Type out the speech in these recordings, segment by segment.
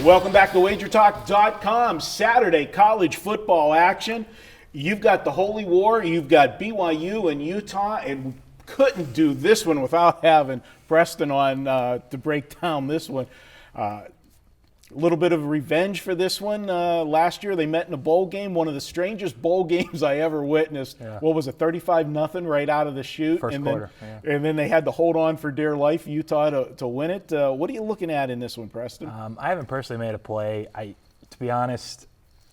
Welcome back to WagerTalk.com. Saturday college football action. You've got the Holy War. You've got BYU and Utah, and we couldn't do this one without having Preston on to break down this one. A little bit of revenge for this one. Last year they met in a bowl game, one of the strangest bowl games I ever witnessed. Yeah. What was it, 35-0 right out of the chute? First quarter. And then they had to hold on for dear life, Utah, to win it. What are you looking at in this one, Preston? I haven't personally made a play. To be honest,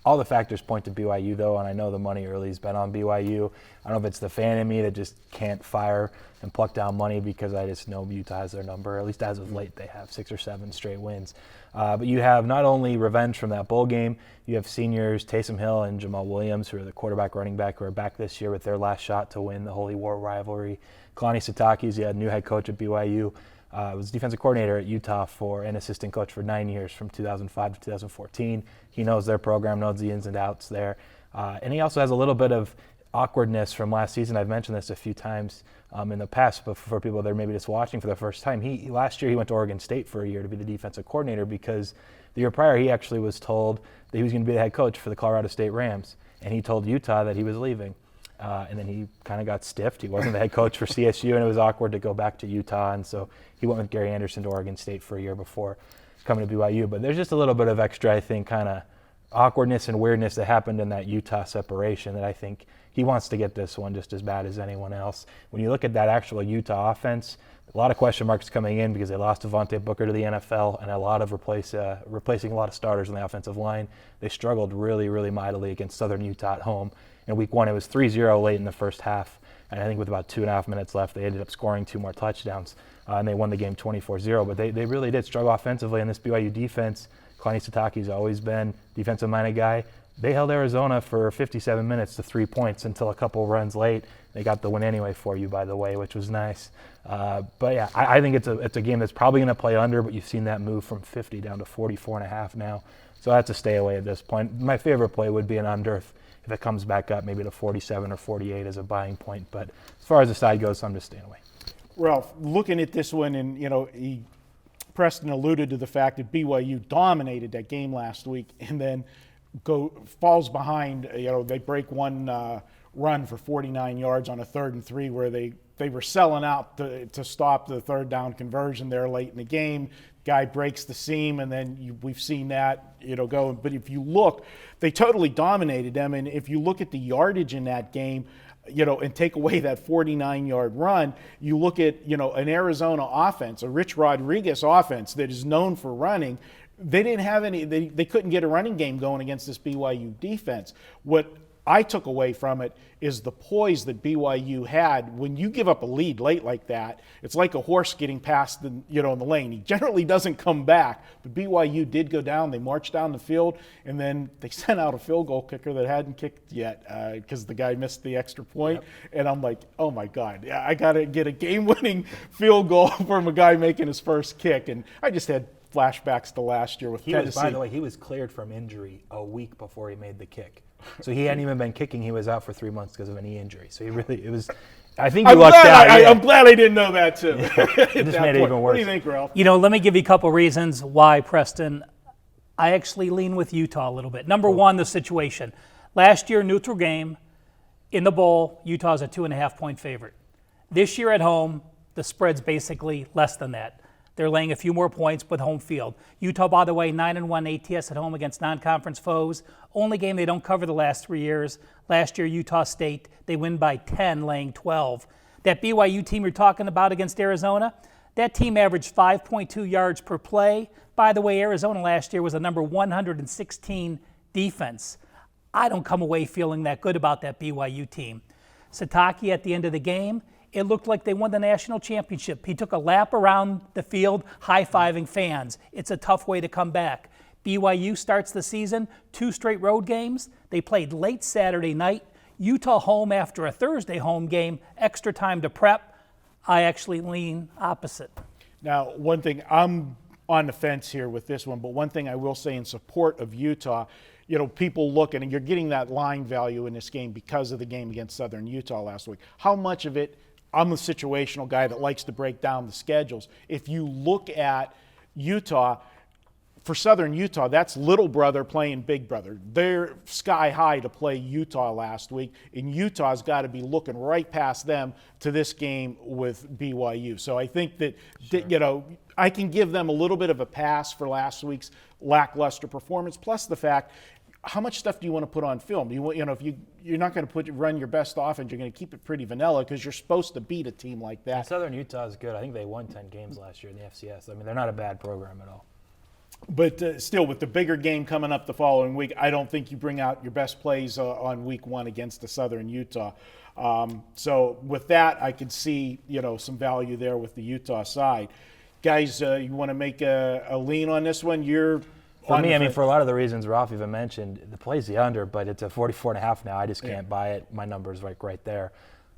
all the factors point to BYU, though, and I know the money early has been on BYU. I don't know if it's the fan in me that just can't fire and pluck down money because I just know Utah has their number. At least as of late, they have 6 or 7 straight wins. But you have not only revenge from that bowl game, you have seniors Taysom Hill and Jamal Williams, who are the quarterback, running back, who are back this year with their last shot to win the Holy War rivalry. Kalani Sitake's a new head coach at BYU. Was defensive coordinator at Utah and assistant coach for 9 years from 2005 to 2014. He knows their program, knows the ins and outs there. And he also has a little bit of awkwardness from last season. I've mentioned this a few times in the past, but for people that are maybe just watching for the first time, last year he went to Oregon State for a year to be the defensive coordinator because the year prior he actually was told that he was going to be the head coach for the Colorado State Rams, and he told Utah that he was leaving. And then he kind of got stiffed. He wasn't the head coach for CSU, and it was awkward to go back to Utah. And so he went with Gary Anderson to Oregon State for a year before coming to BYU. But there's just a little bit of extra, I think, kind of awkwardness and weirdness that happened in that Utah separation that I think he wants to get this one just as bad as anyone else. When you look at that actual Utah offense, a lot of question marks coming in because they lost Devontae Booker to the NFL and a lot of replacing a lot of starters on the offensive line. They struggled really, really mightily against Southern Utah at home. In week 1, it was 3-0 late in the first half, and I think with about 2.5 minutes left, they ended up scoring 2 more touchdowns, and they won the game 24-0. But they really did struggle offensively, and this BYU defense, Kalani Sitake's always been defensive-minded guy. They held Arizona for 57 minutes to 3 points until a couple runs late. They got the win anyway for you, by the way, which was nice. But yeah, I think it's a game that's probably going to play under, but you've seen that move from 50 down to 44.5 now. So that's a stay away at this point. My favorite play would be an under if it comes back up, maybe to 47 or 48 as a buying point. But as far as the side goes, I'm just staying away. Ralph, looking at this one, and Preston alluded to the fact that BYU dominated that game last week, and then falls behind. They break one run for 49 yards on a 3rd and 3, where they were selling out to stop the 3rd down conversion there late in the game. Guy breaks the seam, and then we've seen that go. But if you look, they totally dominated them. And if you look at the yardage in that game, and take away that 49-yard run, you look at an Arizona offense, a Rich Rodriguez offense that is known for running. They didn't have any. They couldn't get a running game going against this BYU defense. What I took away from it is the poise that BYU had. When you give up a lead late like that, it's like a horse getting past in the lane. He generally doesn't come back, but BYU did go down. They marched down the field, and then they sent out a field goal kicker that hadn't kicked yet because the guy missed the extra point. Yep. And I'm like, oh my God, I got to get a game-winning field goal from a guy making his first kick. And I just had flashbacks to last year with Tennessee. By the way, he was cleared from injury a week before he made the kick. So he hadn't even been kicking. He was out for 3 months because of a knee injury. So I think he lucked out. I'm glad I didn't know that too. It just made it even worse. What do you think, Ralph? Let me give you a couple reasons why, Preston. I actually lean with Utah a little bit. Number one, the situation. Last year, neutral game, in the bowl, Utah's a 2.5-point favorite. This year at home, the spread's basically less than that. They're laying a few more points with home field. Utah, by the way, 9-1 ATS at home against non-conference foes. Only game they don't cover the last 3 years. Last year, Utah State, they win by 10, laying 12. That BYU team you're talking about against Arizona, that team averaged 5.2 yards per play. By the way, Arizona last year was a number 116 defense. I don't come away feeling that good about that BYU team. Sitake at the end of the game, it looked like they won the national championship. He took a lap around the field, high-fiving fans. It's a tough way to come back. BYU starts the season, 2 straight road games. They played late Saturday night. Utah home after a Thursday home game, extra time to prep. I actually lean opposite. Now, one thing, I'm on the fence here with this one, but one thing I will say in support of Utah, people looking, and you're getting that line value in this game because of the game against Southern Utah last week. How much of it, I'm a situational guy that likes to break down the schedules. If you look at Utah, for Southern Utah, that's little brother playing big brother. They're sky high to play Utah last week, and Utah's got to be looking right past them to this game with BYU. So I think that, I can give them a little bit of a pass for last week's lackluster performance, plus the fact, how much stuff do you want to put on film? If you're not going to run your best offense, you're going to keep it pretty vanilla because you're supposed to beat a team like that. And Southern Utah is good. I think they won 10 games last year in the FCS. I mean, they're not a bad program at all. But still, with the bigger game coming up the following week, I don't think you bring out your best plays on week 1 against the Southern Utah. So with that, I could see some value there with the Utah side. Guys, you want to make a lean on this one? For me, for a lot of the reasons Ralph even mentioned, the play's the under, but it's a 44.5 now. I just can't buy it. My number's right there.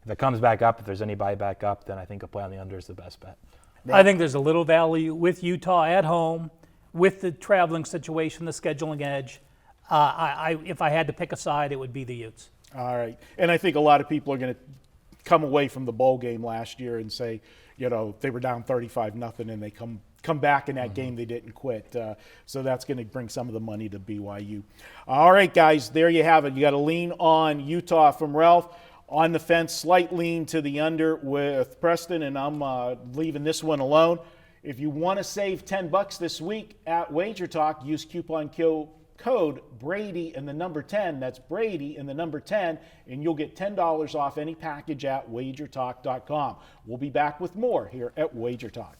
If it comes back up, if there's any buy back up, then I think a play on the under is the best bet. I think there's a little value with Utah at home, with the traveling situation, the scheduling edge. If I had to pick a side, it would be the Utes. All right. And I think a lot of people are going to come away from the bowl game last year and say, they were down 35-0 and they come back in that game, they didn't quit. So that's going to bring some of the money to BYU. All right, guys, there you have it. You got to lean on Utah from Ralph. On the fence, slight lean to the under with Preston, and I'm leaving this one alone. If you want to save $10 this week at WagerTalk, use coupon code Brady and the number 10. That's Brady and the number 10, and you'll get $10 off any package at WagerTalk.com. We'll be back with more here at WagerTalk.